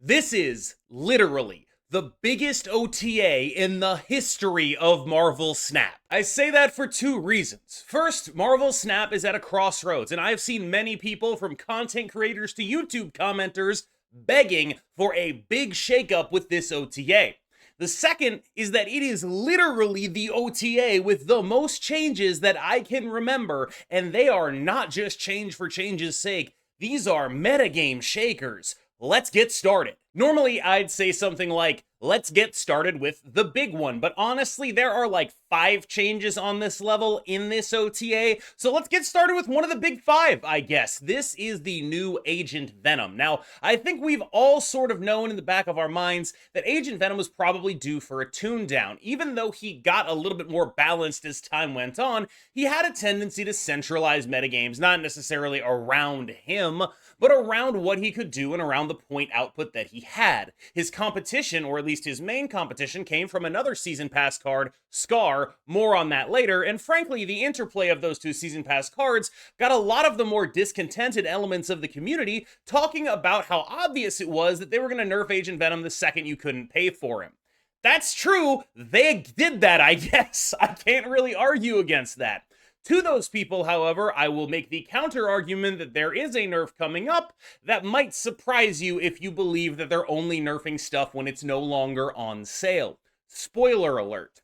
This is literally the biggest OTA in the history of Marvel Snap. I say that for two reasons. First, Marvel Snap is at a crossroads, and I've seen many people, from content creators to YouTube commenters, begging for a big shakeup with this OTA. The second is that it is literally the OTA with the most changes that I can remember, and they are not just change for change's sake. These are metagame shakers. Let's get started. Normally, I'd say something like, let's get started with the big one, but honestly, there are like 5 changes on this level in this OTA, so let's get started with one of the big 5, I guess. This is the new Agent Venom. Now, I think we've all sort of known in the back of our minds that Agent Venom was probably due for a tune down. Even though he got a little bit more balanced as time went on, he had a tendency to centralize metagames, not necessarily around him, but around what he could do and around the point output that he had. His competition, or at least his main competition, came from another Season Pass card, Skaar. More on that later, and frankly, the interplay of those two Season Pass cards got a lot of the more discontented elements of the community talking about how obvious it was that they were going to nerf Agent Venom the second you couldn't pay for him. That's true, they did that, I guess. I can't really argue against that. To those people, however, I will make the counter argument that there is a nerf coming up that might surprise you if you believe that they're only nerfing stuff when it's no longer on sale. Spoiler alert.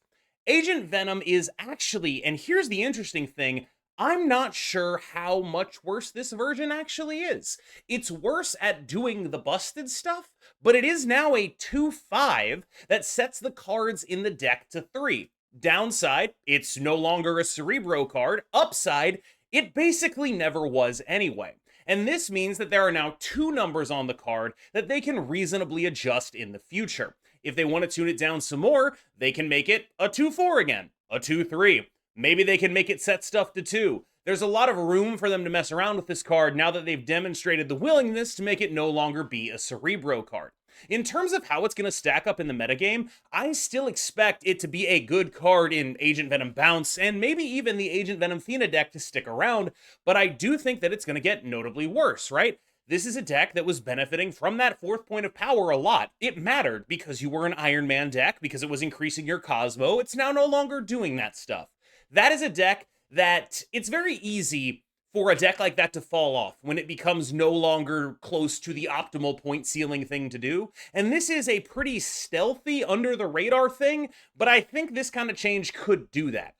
Agent Venom is actually, and here's the interesting thing, I'm not sure how much worse this version actually is. It's worse at doing the busted stuff, but it is now a 2/5 that sets the cards in the deck to 3. Downside, it's no longer a Cerebro card. Upside, it basically never was anyway. And this means that there are now 2 numbers on the card that they can reasonably adjust in the future. If they want to tune it down some more, they can make it a 2/4 again, a 2/3. Maybe they can make it set stuff to 2. There's a lot of room for them to mess around with this card now that they've demonstrated the willingness to make it no longer be a Cerebro card. In terms of how it's going to stack up in the metagame, I still expect it to be a good card in Agent Venom Bounce, and maybe even the Agent Venom Thena deck to stick around, but I do think that it's going to get notably worse, right? This is a deck that was benefiting from that 4th point of power a lot. It mattered because you were an Iron Man deck, because it was increasing your Cosmo. It's now no longer doing that stuff. That is a deck that it's very easy for a deck like that to fall off when it becomes no longer close to the optimal point ceiling thing to do. And this is a pretty stealthy, under the radar thing, but I think this kind of change could do that.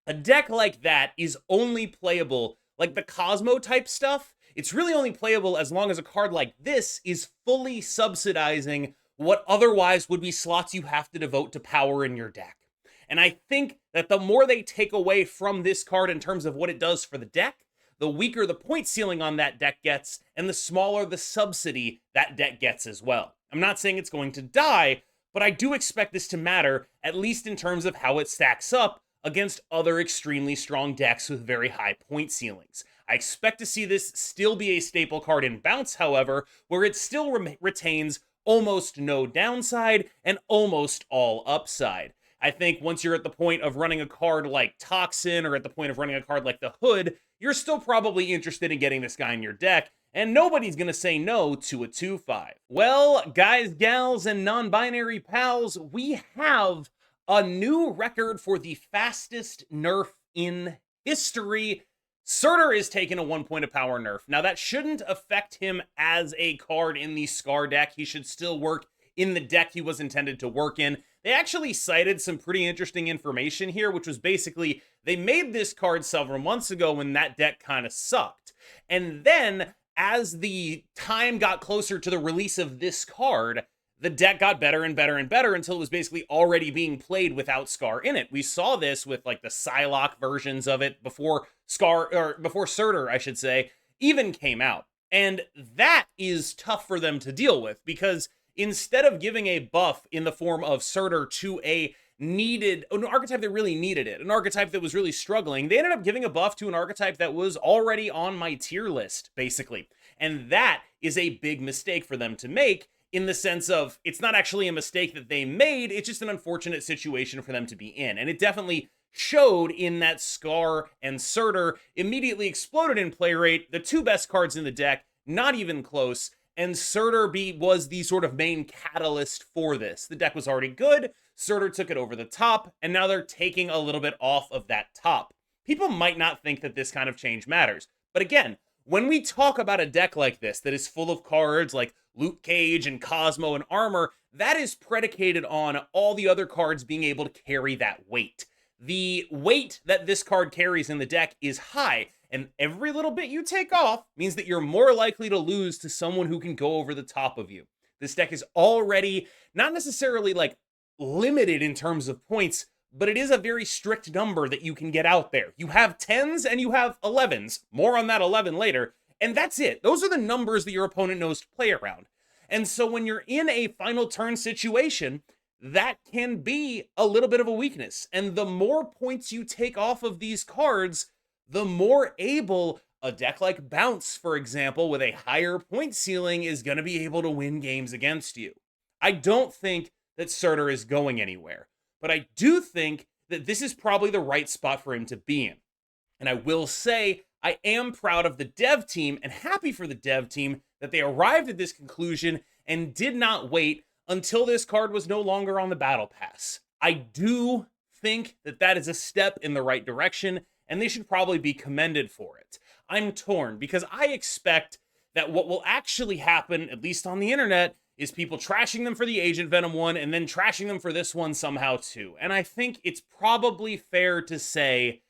A deck like that is only playable, like the Cosmo type stuff, it's really only playable as long as a card like this is fully subsidizing what otherwise would be slots you have to devote to power in your deck. And I think that the more they take away from this card in terms of what it does for the deck, the weaker the point ceiling on that deck gets, and the smaller the subsidy that deck gets as well. I'm not saying it's going to die, but I do expect this to matter, at least in terms of how it stacks up against other extremely strong decks with very high point ceilings. I expect to see this still be a staple card in Bounce, however, where it still retains almost no downside and almost all upside. I think once you're at the point of running a card like Toxin or at the point of running a card like the Hood, you're still probably interested in getting this guy in your deck, and nobody's going to say no to a 2/5. Well, guys, gals, and non-binary pals, we have a new record for the fastest nerf in history. Surtur is taking a 1 point of power nerf. Now, that shouldn't affect him as a card in the Skaar deck. He should still work in the deck he was intended to work in. They actually cited some pretty interesting information here, which was basically they made this card several months ago when that deck kind of sucked. And then as the time got closer to the release of this card, the deck got better and better and better until it was basically already being played without Skaar in it. We saw this with like the Psylocke versions of it before Skaar, or before Surtur, I should say, even came out. And that is tough for them to deal with because instead of giving a buff in the form of Surtur to an archetype that really needed it, an archetype that was really struggling, they ended up giving a buff to an archetype that was already on my tier list, basically. And that is a big mistake for them to make, in the sense of it's not actually a mistake that they made, it's just an unfortunate situation for them to be in. And it definitely showed in that Skaar and Surtur immediately exploded in play rate, the 2 best cards in the deck, not even close, and was the sort of main catalyst for this. The deck was already good, Surtur took it over the top, and now they're taking a little bit off of that top. People might not think that this kind of change matters, but again, when we talk about a deck like this that is full of cards like Luke Cage and Cosmo and Armor, that is predicated on all the other cards being able to carry that weight. The weight that this card carries in the deck is high, and every little bit you take off means that you're more likely to lose to someone who can go over the top of you. This deck is already not necessarily like limited in terms of points, but it is a very strict number that you can get out there. You have 10s and you have 11s. More on that 11 later. And that's it. Those are the numbers that your opponent knows to play around. And so when you're in a final turn situation, that can be a little bit of a weakness. And the more points you take off of these cards, the more able a deck like Bounce, for example, with a higher point ceiling is going to be able to win games against you. I don't think that Surtur is going anywhere, but I do think that this is probably the right spot for him to be in. And I will say, I am proud of the dev team and happy for the dev team that they arrived at this conclusion and did not wait until this card was no longer on the battle pass. I do think that that is a step in the right direction, and they should probably be commended for it. I'm torn because I expect that what will actually happen, at least on the internet, is people trashing them for the Agent Venom one and then trashing them for this one somehow too. And I think it's probably fair to say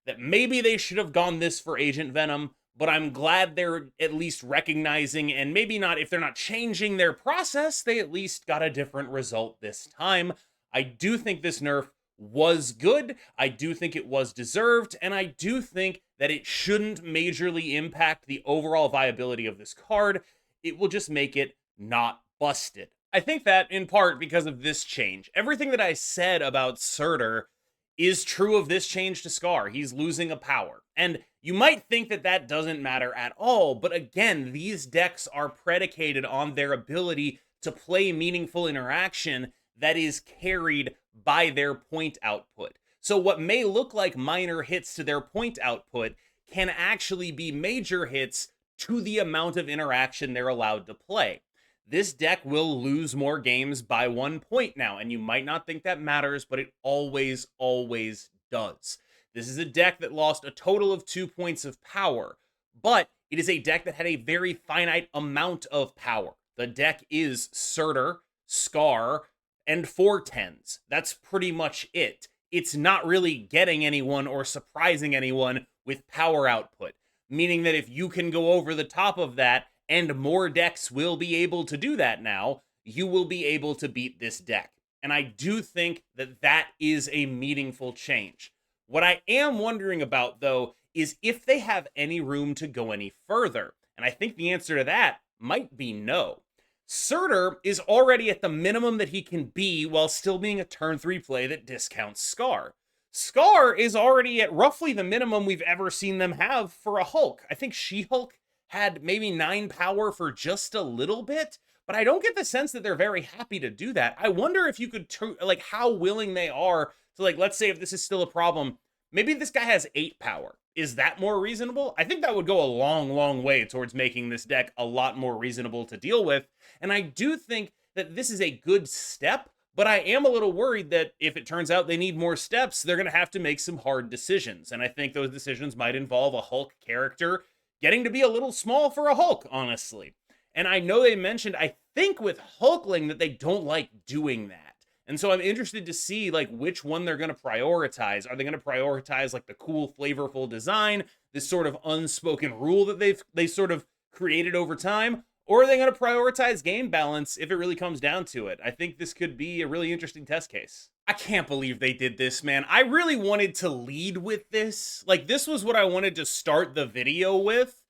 that maybe they should have gone this for Agent Venom, but I'm glad they're at least recognizing, and maybe not, if they're not changing their process, they at least got a different result this time. I do think this nerf was good, I do think it was deserved, and I do think that it shouldn't majorly impact the overall viability of this card. It will just make it not busted. I think that in part because of this change. Everything that I said about Surtur is true of this change to Skaar. He's losing a power. And you might think that that doesn't matter at all, but again, these decks are predicated on their ability to play meaningful interaction that is carried by their point output. So what may look like minor hits to their point output can actually be major hits to the amount of interaction they're allowed to play. This deck will lose more games by 1 point now, and you might not think that matters, but it always, always does. This is a deck that lost a total of 2 points of power, but it is a deck that had a very finite amount of power. The deck is Surtur, Skaar, and 4 10s. That's pretty much it. It's not really getting anyone or surprising anyone with power output, meaning that if you can go over the top of that, and more decks will be able to do that now, you will be able to beat this deck. And I do think that that is a meaningful change. What I am wondering about, though, is if they have any room to go any further. And I think the answer to that might be no. Surtur is already at the minimum that he can be while still being a turn 3 play that discounts Skaar. Skaar is already at roughly the minimum we've ever seen them have for a Hulk. I think She-Hulk had maybe 9 power for just a little bit, but I don't get the sense that they're very happy to do that. I wonder if you could, like, how willing they are to, like, let's say if this is still a problem, maybe this guy has 8 power. Is that more reasonable? I think that would go a long, long way towards making this deck a lot more reasonable to deal with, and I do think that this is a good step, but I am a little worried that if it turns out they need more steps, they're going to have to make some hard decisions, and I think those decisions might involve a Hulk character getting to be a little small for a Hulk, honestly. And I know they mentioned, I think with Hulkling, that they don't like doing that. And so I'm interested to see, like, which one they're going to prioritize. Are they going to prioritize, like, the cool, flavorful design, this sort of unspoken rule that they sort of created over time? Or are they going to prioritize game balance if it really comes down to it? I think this could be a really interesting test case. I can't believe they did this, man. I really wanted to lead with this. Like, this was what I wanted to start the video with.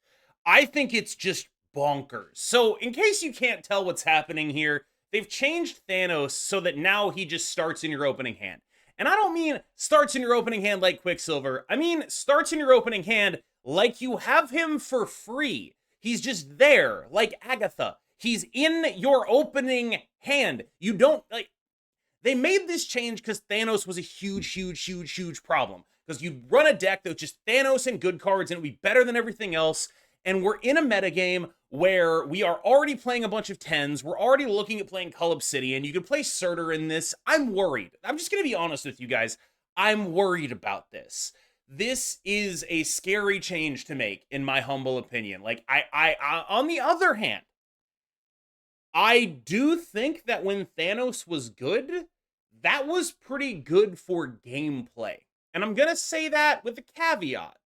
I think it's just bonkers. So, in case you can't tell what's happening here, they've changed Thanos so that now he just starts in your opening hand. And I don't mean starts in your opening hand like Quicksilver. I mean starts in your opening hand like you have him for free. He's just there, like Agatha. He's in your opening hand. You don't, like... They made this change because Thanos was a huge, huge, huge, huge problem. Because you run a deck that was just Thanos and good cards, and it would be better than everything else. And we're in a metagame where we are already playing a bunch of 10s. We're already looking at playing Cull Obsidian. You can play Surtur in this. I'm worried. I'm just going to be honest with you guys. I'm worried about this. This is a scary change to make, in my humble opinion. Like, I on the other hand, I do think that when Thanos was good, that was pretty good for gameplay. And I'm going to say that with a caveat.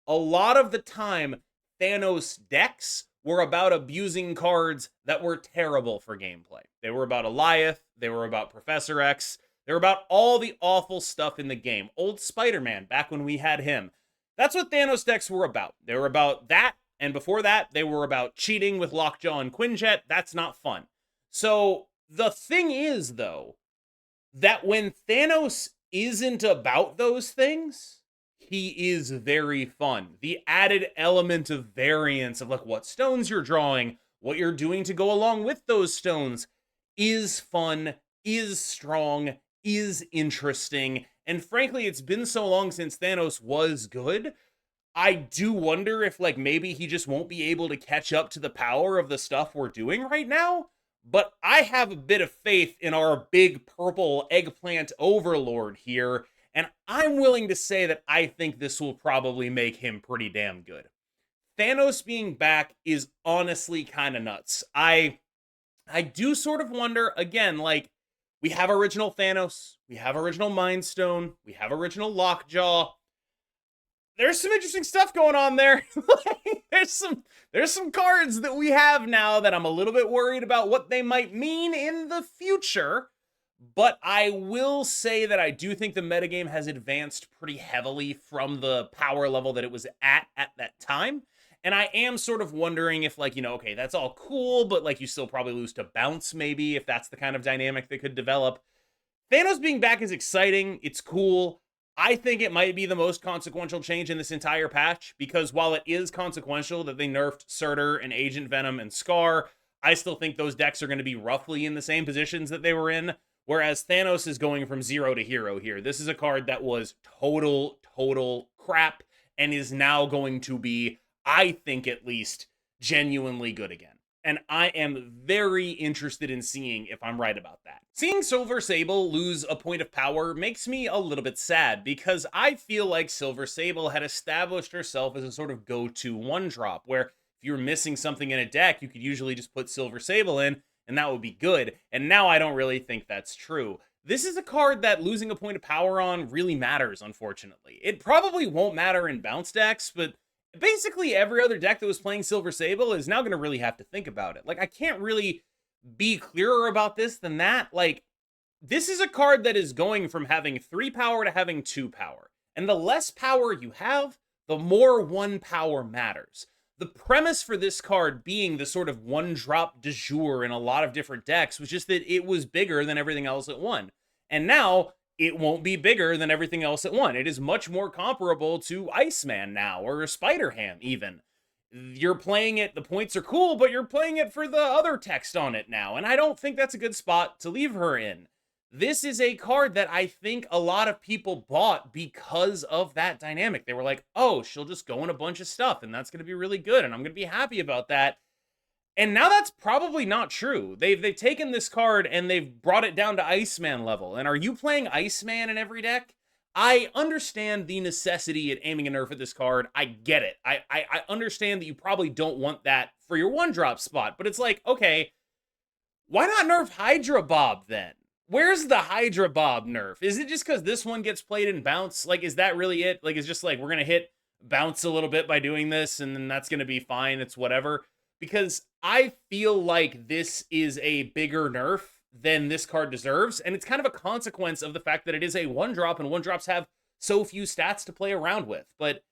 A lot of the time, Thanos decks were about abusing cards that were terrible for gameplay. They were about Eliath, they were about Professor X, they were about all the awful stuff in the game. Old Spider-Man, back when we had him. That's what Thanos decks were about. They were about that, and before that, they were about cheating with Lockjaw and Quinjet. That's not fun. So, the thing is, though, that when Thanos isn't about those things, he is very fun. The added element of variance of like what stones you're drawing, what you're doing to go along with those stones is fun, is strong, is interesting. And frankly, it's been so long since Thanos was good. I do wonder if like maybe he just won't be able to catch up to the power of the stuff we're doing right now. But I have a bit of faith in our big purple eggplant overlord here. And I'm willing to say that I think this will probably make him pretty damn good. Thanos being back is honestly kind of nuts. I do sort of wonder, again, like, we have original Thanos, we have original Mind Stone, we have original Lockjaw. There's some interesting stuff going on there. there's some cards that we have now that I'm a little bit worried about what they might mean in the future. But I will say that I do think the metagame has advanced pretty heavily from the power level that it was at that time. And I am sort of wondering if, like, you know, okay, that's all cool, but, like, you still probably lose to bounce, maybe, if that's the kind of dynamic that could develop. Thanos being back is exciting. It's cool. I think it might be the most consequential change in this entire patch, because while it is consequential that they nerfed Surtur and Agent Venom and Skaar, I still think those decks are going to be roughly in the same positions that they were in. Whereas Thanos is going from 0 to hero here. This is a card that was total crap and is now going to be, I think at least, genuinely good again. And I am very interested in seeing if I'm right about that. Seeing Silver Sable lose a point of power makes me a little bit sad, because I feel like Silver Sable had established herself as a sort of go-to one-drop, where if you're missing something in a deck, you could usually just put Silver Sable in, and that would be good. And now I don't really think that's true. This is a card that losing a point of power on really matters, unfortunately. It probably won't matter in bounce decks, but basically every other deck that was playing Silver Sable is now going to really have to think about it. Like, I can't really be clearer about this than that. Like, this is a card that is going from having 3 power to having 2 power. And the less power you have, the more 1 power matters. The premise for this card being the sort of one-drop de jour in a lot of different decks was just that it was bigger than everything else at 1. And now, it won't be bigger than everything else at 1. It is much more comparable to Iceman now, or Spider-Ham even. You're playing it, the points are cool, but you're playing it for the other text on it now, and I don't think that's a good spot to leave her in. This is a card that I think a lot of people bought because of that dynamic. They were like, oh, she'll just go in a bunch of stuff, and that's going to be really good, and I'm going to be happy about that. And now that's probably not true. They've taken this card and they've brought it down to Iceman level. And are you playing Iceman in every deck? I understand the necessity at aiming a nerf at this card. I get it. I understand that you probably don't want that for your one-drop spot. But it's like, okay, why not nerf Hydra Bob then? Where's the Hydra Bob nerf? Is it just because this one gets played in bounce? Like, is that really it? Like, it's just like, we're going to hit bounce a little bit by doing this, and then that's going to be fine. It's whatever. Because I feel like this is a bigger nerf than this card deserves, and it's kind of a consequence of the fact that it is a one-drop, and one-drops have so few stats to play around with. But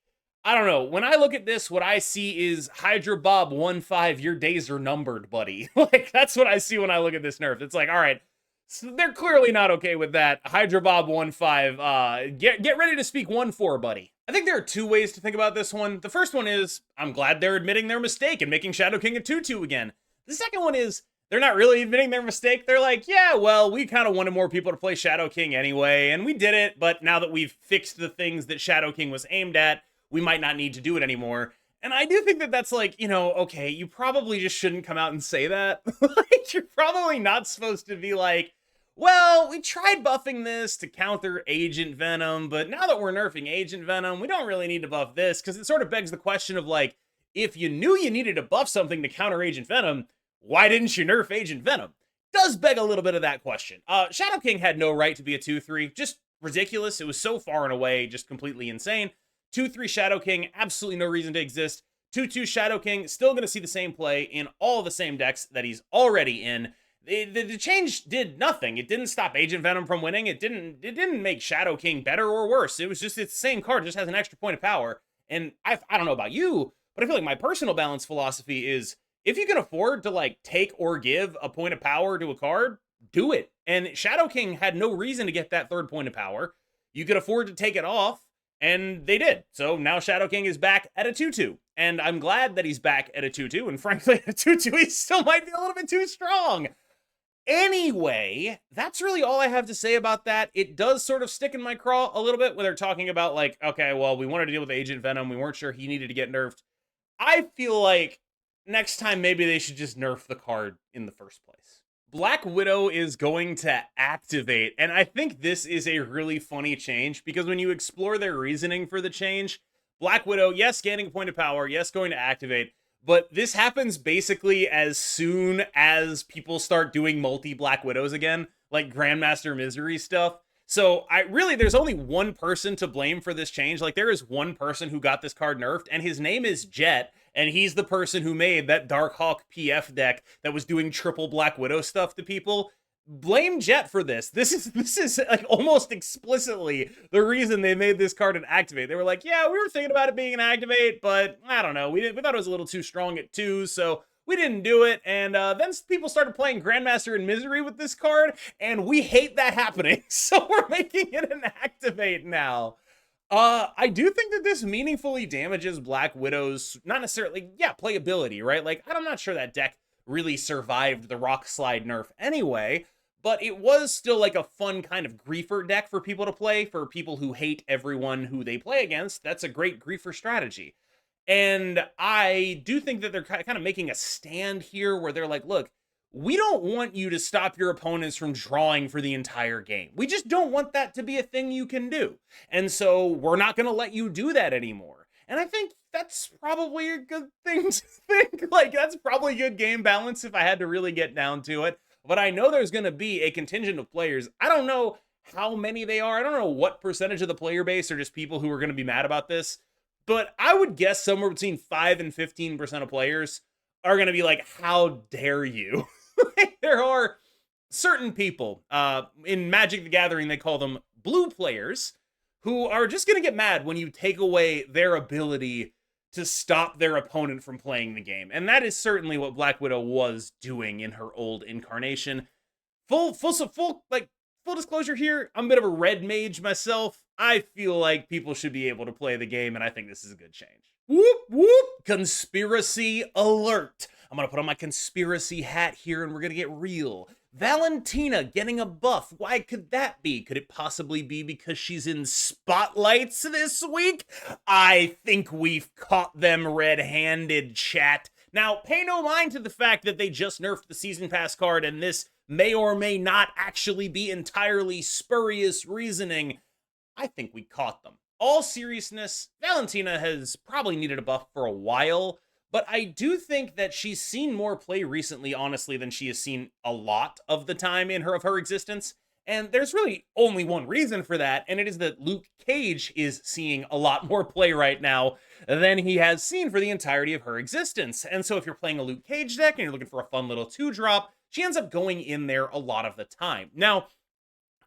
I don't know. When I look at this, what I see is Hydra Bob 1-5, your days are numbered, buddy. Like, that's what I see when I look at this nerf. It's like, all right, so they're clearly not okay with that. Hydra Bob 1-5, get ready to speak 1-4, buddy. I think there are 2 ways to think about this one. The first one is, I'm glad they're admitting their mistake and making Shadow King a 2-2 again. The second one is, they're not really admitting their mistake. They're like, yeah, well, we kind of wanted more people to play Shadow King anyway, and we did it, but now that we've fixed the things that Shadow King was aimed at, we might not need to do it anymore. And I do think that that's like, okay, you probably just shouldn't come out and say that. Like, you're probably not supposed to be like, well, we tried buffing this to counter Agent Venom, but now that we're nerfing Agent Venom, we don't really need to buff this, because it sort of begs the question of like, if you knew you needed to buff something to counter Agent Venom, why didn't you nerf Agent Venom? Does beg a little bit of that question. Shadow King had no right to be a 2-3, just ridiculous. It was so far and away just completely insane. 2-3 Shadow King, absolutely no reason to exist. 2-2 Shadow King, still going to see the same play in all the same decks that he's already in. The change did nothing. It didn't stop Agent Venom from winning. It didn't make Shadow King better or worse. It was just it's the same card, just has an extra point of power. And I don't know about you, but I feel like my personal balance philosophy is if you can afford to like take or give a point of power to a card, do it. And Shadow King had no reason to get that third point of power. You could afford to take it off, and they did. So now Shadow King is back at a 2-2. And I'm glad that he's back at a 2-2. And frankly, at a 2-2, he still might be a little bit too strong. Anyway, that's really all I have to say about that. It does sort of stick in my craw a little bit when they're talking about like, okay, well, we wanted to deal with Agent Venom. We weren't sure he needed to get nerfed. I feel like next time maybe they should just nerf the card in the first place. Black Widow is going to activate, and I think this is a really funny change because when you explore their reasoning for the change, Black Widow, yes, gaining a point of power, yes, going to activate, but this happens basically as soon as people start doing multi-Black Widows again, like Grandmaster Misery stuff. So there's only one person to blame for this change. Like, there is one person who got this card nerfed, and his name is Jet, and he's the person who made that Darkhawk PF deck that was doing triple Black Widow stuff to people. Blame Jet for this. This is like almost explicitly the reason they made this card an activate. They were like, yeah, we were thinking about it being an activate, but I don't know. We thought it was a little too strong at 2, so we didn't do it. And then people started playing Grandmaster in Misery with this card, and we hate that happening. So we're making it an activate now. I do think that this meaningfully damages Black Widow's, not necessarily, playability, right? Like, I'm not sure that deck really survived the Rock Slide nerf anyway, but it was still like a fun kind of griefer deck for people to play, for people who hate everyone who they play against. That's a great griefer strategy. And I do think that they're kind of making a stand here where they're like, look, we don't want you to stop your opponents from drawing for the entire game. We just don't want that to be a thing you can do. And so we're not going to let you do that anymore. And I think that's probably a good thing to think. Like, that's probably good game balance if I had to really get down to it. But I know there's going to be a contingent of players. I don't know how many they are. I don't know what percentage of the player base are just people who are going to be mad about this. But I would guess somewhere between 5 and 15% of players are going to be like, how dare you? There are certain people, in Magic the Gathering, they call them blue players, who are just going to get mad when you take away their ability to stop their opponent from playing the game. And that is certainly what Black Widow was doing in her old incarnation. Full disclosure here, I'm a bit of a red mage myself. I feel like people should be able to play the game, and I think this is a good change. Whoop, whoop, conspiracy alert. I'm going to put on my conspiracy hat here, and we're going to get real. Valentina getting a buff. Why could that be? Could it possibly be because she's in spotlights this week? I think we've caught them red-handed, chat. Now, pay no mind to the fact that they just nerfed the Season Pass card, and this may or may not actually be entirely spurious reasoning. I think we caught them. All seriousness, Valentina has probably needed a buff for a while, but I do think that she's seen more play recently, honestly, than she has seen a lot of the time in her existence. And there's really only one reason for that, and it is that Luke Cage is seeing a lot more play right now than he has seen for the entirety of her existence. And so if you're playing a Luke Cage deck and you're looking for a fun little 2-drop, she ends up going in there a lot of the time. Now,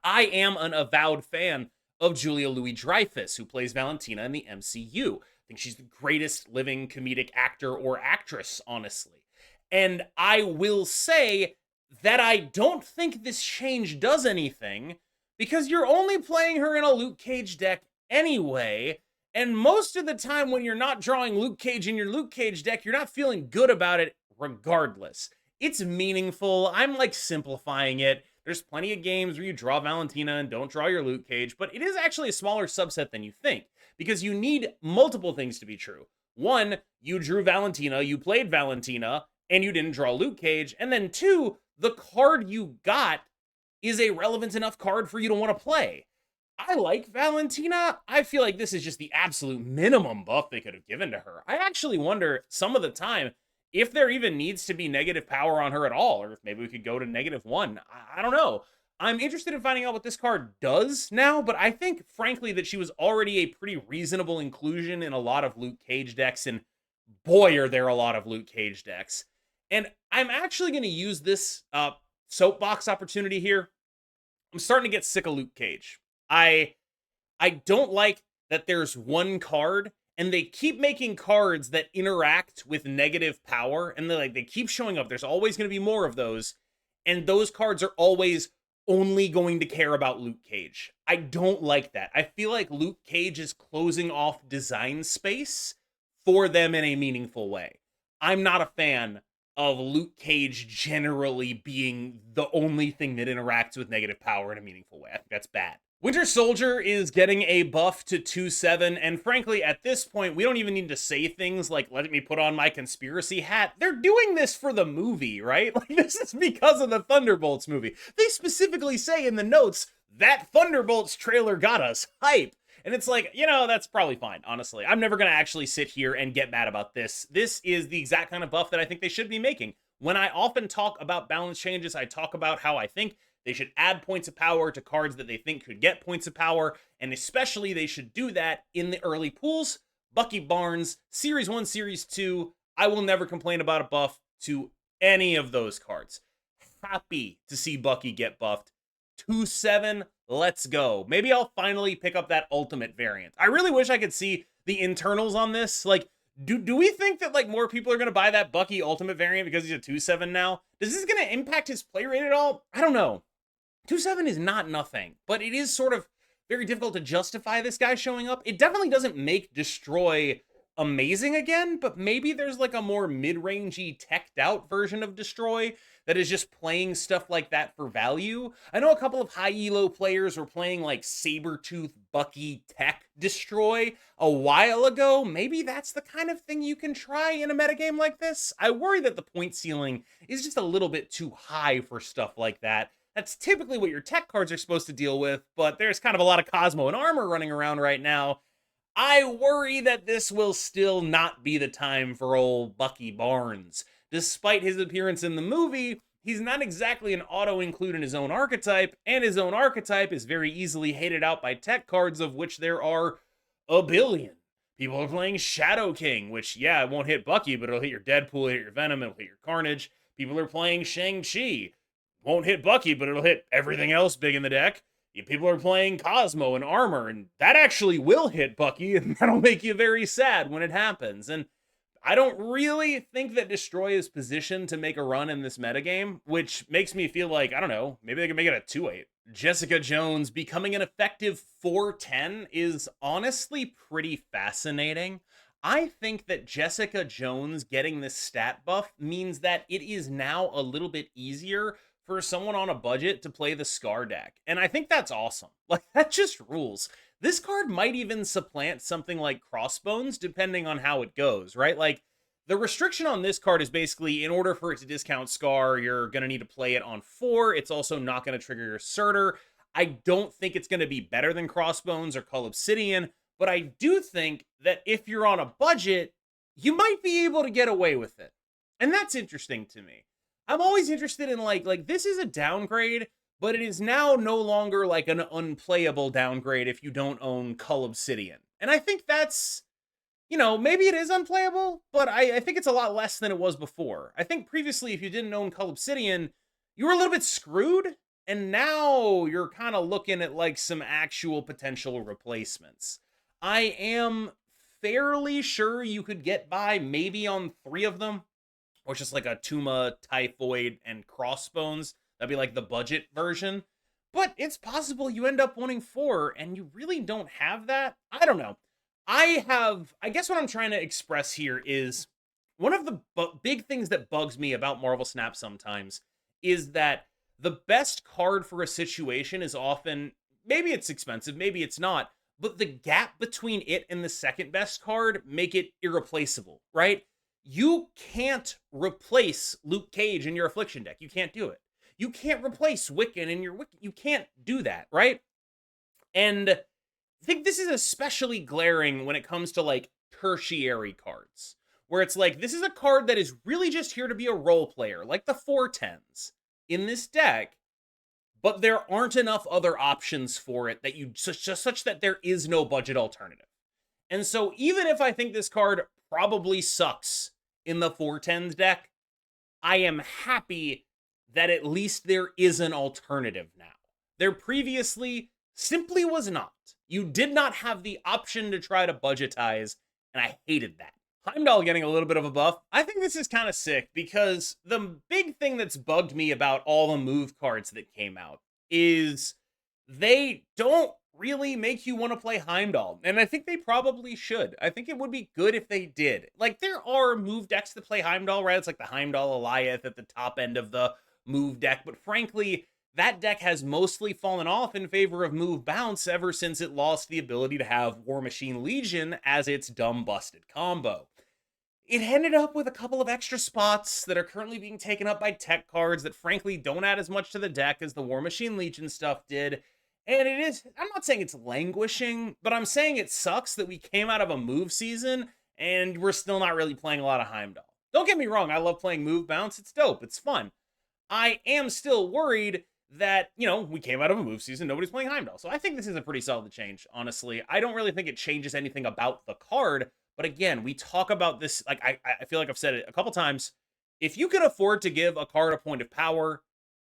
I am an avowed fan of Julia Louis-Dreyfus, who plays Valentina in the MCU. I think she's the greatest living comedic actor or actress, honestly. And I will say that I don't think this change does anything, because you're only playing her in a Luke Cage deck anyway, and most of the time when you're not drawing Luke Cage in your Luke Cage deck, you're not feeling good about it regardless. It's meaningful. I'm like simplifying it. There's plenty of games where you draw Valentina and don't draw your Luke Cage, but it is actually a smaller subset than you think, because you need multiple things to be true. One, you drew Valentina, you played Valentina, and you didn't draw Luke Cage. And then two, the card you got is a relevant enough card for you to want to play. I like Valentina. I feel like this is just the absolute minimum buff they could have given to her. I actually wonder some of the time if there even needs to be negative power on her at all, or if maybe we could go to -1. I don't know. I'm interested in finding out what this card does now, but I think, frankly, that she was already a pretty reasonable inclusion in a lot of Luke Cage decks, and boy, are there a lot of Luke Cage decks. And I'm actually going to use this soapbox opportunity here. I'm starting to get sick of Luke Cage. I don't like that there's one card and they keep making cards that interact with negative power, and they keep showing up. There's always going to be more of those, and those cards are always only going to care about Luke Cage. I don't like that. I feel like Luke Cage is closing off design space for them in a meaningful way. I'm not a fan of Luke Cage generally being the only thing that interacts with negative power in a meaningful way. I think that's bad. Winter Soldier is getting a buff to 2/7, and frankly, at this point, we don't even need to say things like, let me put on my conspiracy hat. They're doing this for the movie, right? Like, this is because of the Thunderbolts movie. They specifically say in the notes, that Thunderbolts trailer got us hype. And it's like, that's probably fine, honestly. I'm never going to actually sit here and get mad about this. This is the exact kind of buff that I think they should be making. When I often talk about balance changes, I talk about how I think they should add points of power to cards that they think could get points of power, and especially they should do that in the early pools. Bucky Barnes, Series 1, Series 2, I will never complain about a buff to any of those cards. Happy to see Bucky get buffed. 2/7, let's go. Maybe I'll finally pick up that ultimate variant. I really wish I could see the internals on this. Like, do we think that more people are going to buy that Bucky ultimate variant because he's a 2/7 now? Is this going to impact his play rate at all? I don't know. 2/7 is not nothing, but it is sort of very difficult to justify this guy showing up. It definitely doesn't make Destroy amazing again, but maybe there's a more mid-rangey, teched out version of Destroy that is just playing stuff like that for value. I know a couple of high elo players were playing Sabretooth Bucky Tech Destroy a while ago. Maybe that's the kind of thing you can try in a metagame like this. I worry that the point ceiling is just a little bit too high for stuff like that. That's typically what your tech cards are supposed to deal with, but there's kind of a lot of Cosmo and armor running around right now. I worry that this will still not be the time for old Bucky Barnes. Despite his appearance in the movie, he's not exactly an auto-include in his own archetype, and his own archetype is very easily hated out by tech cards, of which there are a billion. People are playing Shadow King, which, yeah, it won't hit Bucky, but it'll hit your Deadpool, it'll hit your Venom, it'll hit your Carnage. People are playing Shang-Chi. Won't hit Bucky, but it'll hit everything else big in the deck. People are playing Cosmo and armor, and that actually will hit Bucky, and that'll make you very sad when it happens. And I don't really think that Destroy is positioned to make a run in this metagame, which makes me feel like, I don't know, maybe they can make it a 2/8. Jessica Jones becoming an effective 4/10 is honestly pretty fascinating. I think that Jessica Jones getting this stat buff means that it is now a little bit easier for someone on a budget to play the Skaar deck. And I think that's awesome. That just rules. This card might even supplant something like Crossbones, depending on how it goes, right? The restriction on this card is basically, in order for it to discount Skaar, you're going to need to play it on 4. It's also not going to trigger your Surtur. I don't think it's going to be better than Crossbones or Cull Obsidian, but I do think that if you're on a budget, you might be able to get away with it. And that's interesting to me. I'm always interested in this is a downgrade, but it is now no longer an unplayable downgrade if you don't own Cull Obsidian. And I think that's, maybe it is unplayable, but I think it's a lot less than it was before. I think previously, if you didn't own Cull Obsidian, you were a little bit screwed, and now you're kind of looking at some actual potential replacements. I am fairly sure you could get by maybe on 3 of them, or just a Tuma, Typhoid, and Crossbones. That'd be the budget version. But it's possible you end up wanting 4, and you really don't have that. I don't know. I guess what I'm trying to express here is one of the big things that bugs me about Marvel Snap sometimes is that the best card for a situation is often, maybe it's expensive, maybe it's not, but the gap between it and the second best card make it irreplaceable, right? You can't replace Luke Cage in your Affliction deck. You can't do it. You can't replace Wiccan in your Wiccan. You can't do that, right? And I think this is especially glaring when it comes to like tertiary cards, where it's like, this is a card that is really just here to be a role player, like the 410s in this deck, but there aren't enough other options for it that you such that there is no budget alternative. And so even if I think this card probably sucks in the 410s deck, I am happy that at least there is an alternative now. There previously simply was not. You did not have the option to try to budgetize, and I hated that. Heimdall getting a little bit of a buff. I think this is kind of sick because the big thing that's bugged me about all the move cards that came out is they don't really make you want to play Heimdall. And I think they probably should. I think it would be good if they did. Like, there are move decks that play Heimdall, right? It's like the Heimdall Eliath at the top end of the move deck. But frankly, that deck has mostly fallen off in favor of move bounce ever since it lost the ability to have War Machine Legion as its dumb busted combo. It ended up with a couple of extra spots that are currently being taken up by tech cards that frankly don't add as much to the deck as the War Machine Legion stuff did. And it is, I'm not saying it's languishing, but I'm saying it sucks that we came out of a move season and we're still not really playing a lot of Heimdall. Don't get me wrong, I love playing move bounce, it's dope, it's fun. I am still worried that, you know, we came out of a move season, nobody's playing Heimdall. So I think this is a pretty solid change, honestly. I don't really think it changes anything about the card, but again, we talk about this, like, I feel like I've said it a couple times. If you can afford to give a card a point of power,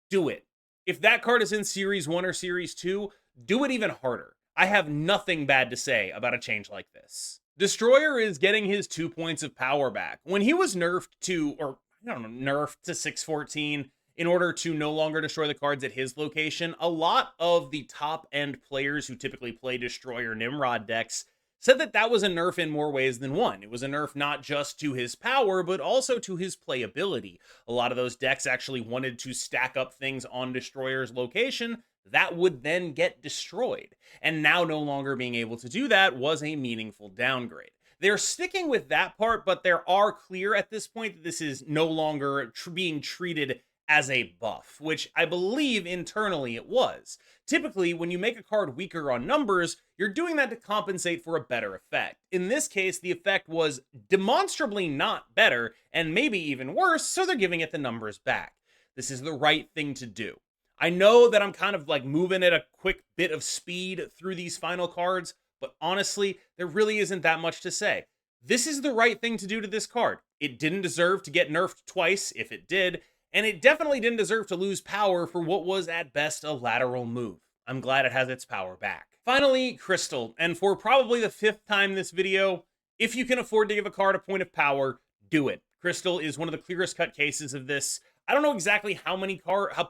do it. If that card is in Series 1 or Series 2, do it even harder. I have nothing bad to say about a change like this. Destroyer is getting his 2 points of power back. When he was nerfed to, or I don't know, nerfed to 614 in order to no longer destroy the cards at his location, a lot of the top-end players who typically play Destroyer Nimrod decks said that that was a nerf in more ways than one. It was a nerf not just to his power, but also to his playability. A lot of those decks actually wanted to stack up things on Destroyer's location that would then get destroyed. And now no longer being able to do that was a meaningful downgrade. They're sticking with that part, but there are clear at this point that this is no longer being treated as a buff, which I believe internally it was. Typically, when you make a card weaker on numbers, you're doing that to compensate for a better effect. In this case, the effect was demonstrably not better, and maybe even worse, so they're giving it the numbers back. This is the right thing to do. I know that I'm kind of like moving at a quick bit of speed through these final cards, but honestly, there really isn't that much to say. This is the right thing to do to this card. It didn't deserve to get nerfed twice, if it did, and it definitely didn't deserve to lose power for what was at best a lateral move. I'm glad it has its power back. Finally, Crystal, and for probably the 5th time this video, if you can afford to give a card a point of power, do it. Crystal is one of the clearest cut cases of this. I don't know exactly how many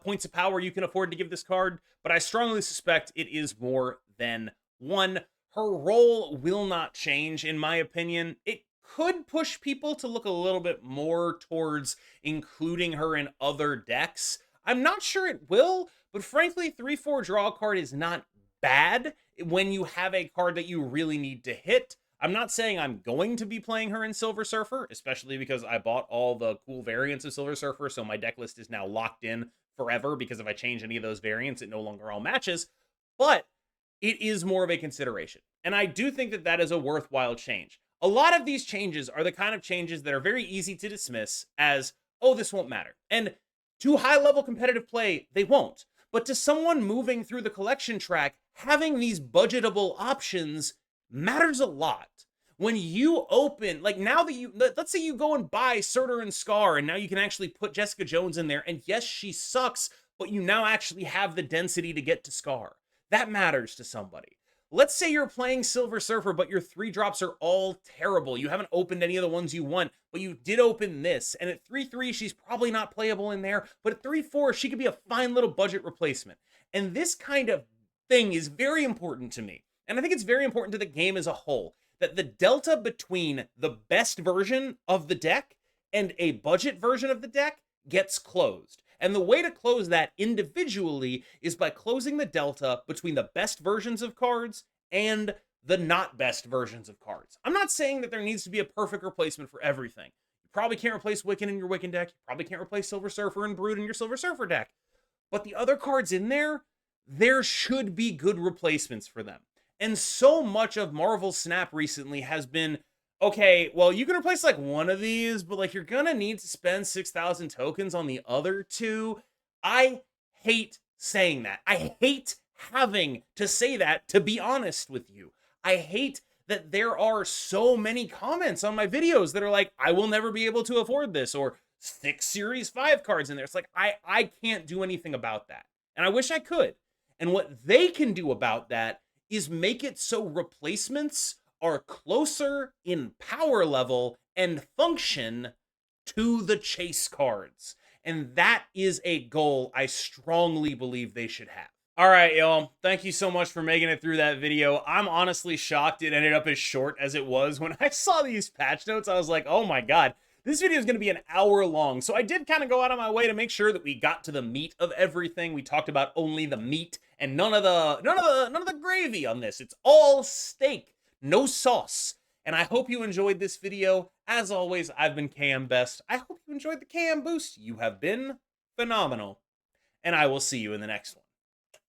points of power you can afford to give this card, but I strongly suspect it is more than one. Her role will not change, in my opinion. It could push people to look a little bit more towards including her in other decks. I'm not sure it will, but frankly, 3/4 draw card is not bad when you have a card that you really need to hit. I'm not saying I'm going to be playing her in Silver Surfer, especially because I bought all the cool variants of Silver Surfer, so my deck list is now locked in forever, because if I change any of those variants, it no longer all matches. But it is more of a consideration, and I do think that that is a worthwhile change. A lot of these changes are the kind of changes that are very easy to dismiss as, oh, this won't matter. And to high-level competitive play, they won't. But to someone moving through the collection track, having these budgetable options matters a lot. When you open, like now that you, let's say you go and buy Surtur and Skaar, and now you can actually put Jessica Jones in there, and yes, she sucks, but you now actually have the density to get to Skaar. That matters to somebody. Let's say you're playing Silver Surfer, but your 3-drops are all terrible. You haven't opened any of the ones you want, but you did open this. And at 3/3, she's probably not playable in there. But at 3/4, she could be a fine little budget replacement. And this kind of thing is very important to me. And I think it's very important to the game as a whole, that the delta between the best version of the deck and a budget version of the deck gets closed. And the way to close that individually is by closing the delta between the best versions of cards and the not best versions of cards. I'm not saying that there needs to be a perfect replacement for everything. You probably can't replace Wiccan in your Wiccan deck. You probably can't replace Silver Surfer and Brood in your Silver Surfer deck. But the other cards in there should be good replacements for them. And so much of Marvel Snap recently has been, okay, well, you can replace like one of these, but like you're gonna need to spend 6,000 tokens on the other two. I hate saying that. I hate having to say that, to be honest with you. I hate that there are so many comments on my videos that are like, I will never be able to afford this, or 6 Series 5 cards in there. It's like, I can't do anything about that. And I wish I could. And what they can do about that is make it so replacements are closer in power level and function to the chase cards. And that is a goal I strongly believe they should have. All right, y'all. Thank you so much for making it through that video. I'm honestly shocked it ended up as short as it was. When I saw these patch notes, I was like, oh my God, this video is going to be an hour long. So I did kind of go out of my way to make sure that we got to the meat of everything. We talked about only the meat and none of the gravy on this. It's all steak, no sauce. And I hope you enjoyed this video. As always, I've been KM Best. I hope you enjoyed the KM Boost. You have been phenomenal. And I will see you in the next one.